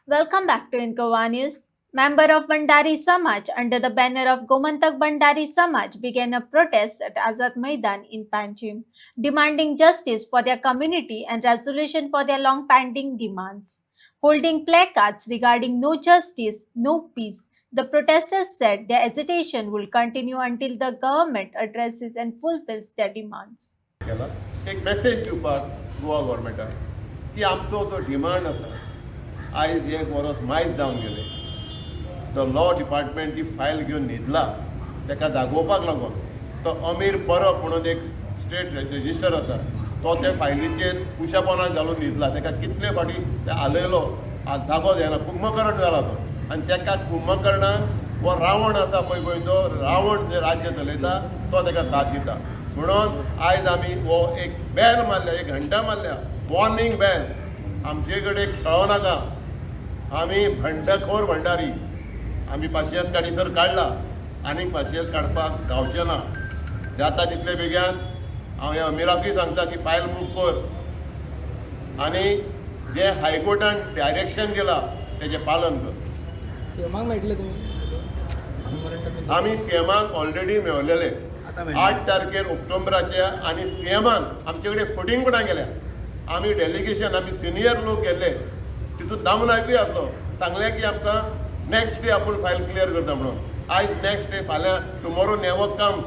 Welcome back to Incowa News. Member of Bandari Samaj under the banner of Gomantak Bandari Samaj began a protest at Azad Maidan in Panjim, demanding justice for their community and resolution for their long-pending demands. Holding placards regarding no justice, no peace, the protesters said their agitation will continue until the government addresses and fulfills their demands. एक message दिवपाक गोवा गव्हर्मेंटाक की आमचो जो demand आसा आयज एक वर्स मायज जावन गेले तो लॉ डिपार्टमेंट ती फायल घेवन न्हिदला ताका जागोवपाक लागून तो अमीर परब म्हणून एक स्टेट रजिस्टर आसा तो ते फायलीचेर कुशापणान घालून न्हिदला ताका कितले फाटी ते आलयलो जागो जायना कुंभकर्ण जाला तो आनी ताका कुंभकर्णाक हो रावण आसा पळय गोंयचो रावण जे राज्य चलयता तो ताका साथ दिता म्हणून आयज आमी हो एक बॅल मारल्या एक घंटा मारल्या वॉर्निंग बॅल आमचे कडेन खेळो नाका आमी भंडखोर भंडारी आमी पाशियेस काडीसर काडला आनीक पाशियेस काडपाक गावचें ना जाता तितले बेगीन हांव ह्या अमिराकूय सांगता की फायल मूव कर आनी जे हायकोर्टान डायरेक्शन दिलां तेजें पालन कर. सीएमाक मेळटले तुमी आमी सीएमाक ऑलरेडी मेळलेले 8 तारखेर ऑक्टोबराच्या आनी सीएमाक आमचे कडेन फुटींग कोणा गेल्या आमी डेलिगेशन आमी सिनियर लोक गेल्ले तितून दामनायकूय आसलो सांगलें की आमकां नेक्स्ट डे आपूण फायल क्लियर करता म्हणून आयज नेक्स्ट डे फाल्यां टुमोरो नेवर कम्स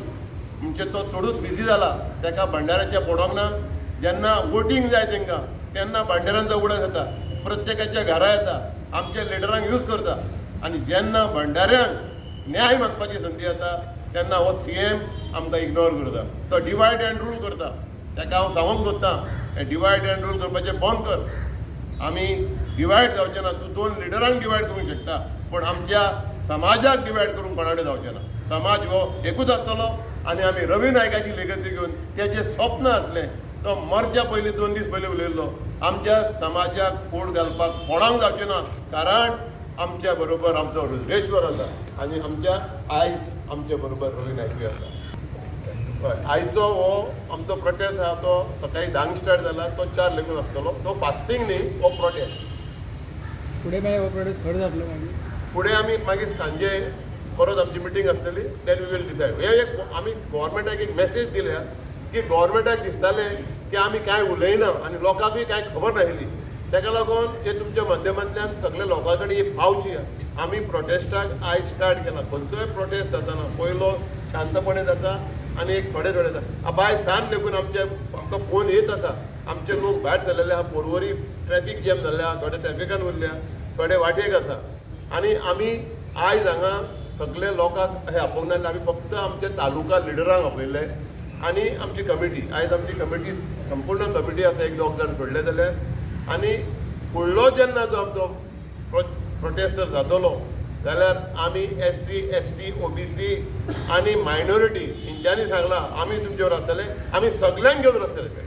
म्हणजे तो चडूच बिजी जाला ताका भंडाऱ्याच्या पडोंक ना जेन्ना वोटींग जाय तांकां तेन्ना भंडाऱ्यांचो उगडास येता प्रत्येकाच्या घरा येता आमच्या लिडरांक यूज करता आनी जेन्ना भंडाऱ्यांक न्याय मागपाची संदी येता तेन्ना हो सीएम आमकां इग्नोर करता तो डिवायड एंड रूल करता ताका हांव सांगूंक सोदतां हें डिवायड एंड रूल करपाचें बंद कर आमी डिवायड जावचें ना तूं 2 लिडरांक डिवायड करूंक शकता पूण आमच्या समाजाक डिवायड करूंक कोणाकडेन जावचें ना समाज हो एकूच आसतलो आनी आमी रवी नायकाची लेगसी घेवन तेजें स्वप्न आसलें तो मरच्या पयलीं 2 दीस पयलीं उलयल्लो आमच्या समाजाक फूट घालपाक कोणाक जावचें ना कारण आमच्या बरोबर आमचो रुद्रेश्वर आसा आनी आमच्या आयज आमच्या बरोबर रवी नायकूय आसा. हय आयचो हो आमचो प्रोटेस्ट आहा तो सकाळी 10 स्टार्ट जाला तो 4 लेगून आसतलो तो फास्टींग न्ही हो प्रोटेस्ट फुडें मागीर हो प्रोटेस्ट खरो जातलो मागीर फुडें आमी मागीर सांजे परत आमची मिटींग आसतली देन वी वील डिसायड हे एक आमी गोवोरमेंटाक एक मेसेज दिल्या की गोवोरमेंटाक दिसतालें की आमी कांय उलयना आनी लोकांकूय कांय खबर नाशिल्ली ताका लागून हे तुमच्या माध्यमांतल्यान सगळे लोकां कडेन पावची आमी प्रोटेस्टाक आयज स्टार्ट केला खंयचोय प्रोटेस्ट जाताना पयलो शांतपणे जाता आनी एक थोडे जाता बाय सान लेगून आमकां फोन येत आसा आमचे लोक भायर सरलेले आहा पोरवरी ट्रॅफीक जॅम जाल्ले आहा थोडे ट्रॅफिकान उरल्या थोडे वाटेक आसा आनी आमी आयज हांगा सगळे लोकांक हे आपोवंक नासले आमी फक्त आमचे तालुका लिडरांक आपयले आनी आमची कमिटी आयज आमची कमिटी संपूर्ण कमिटी आसा 1-2 जाण सोडले जाल्यार आनी फुडलो जेन्ना जो आमचो प्रोटेस्टर जातलो जाल्यार आमी SC ST OBC आनी मायनॉरिटी हेंच्यांनी सांगलां आमी तुमचे बरोबर आसतले आमी सगळ्यांक घेवन आसतले.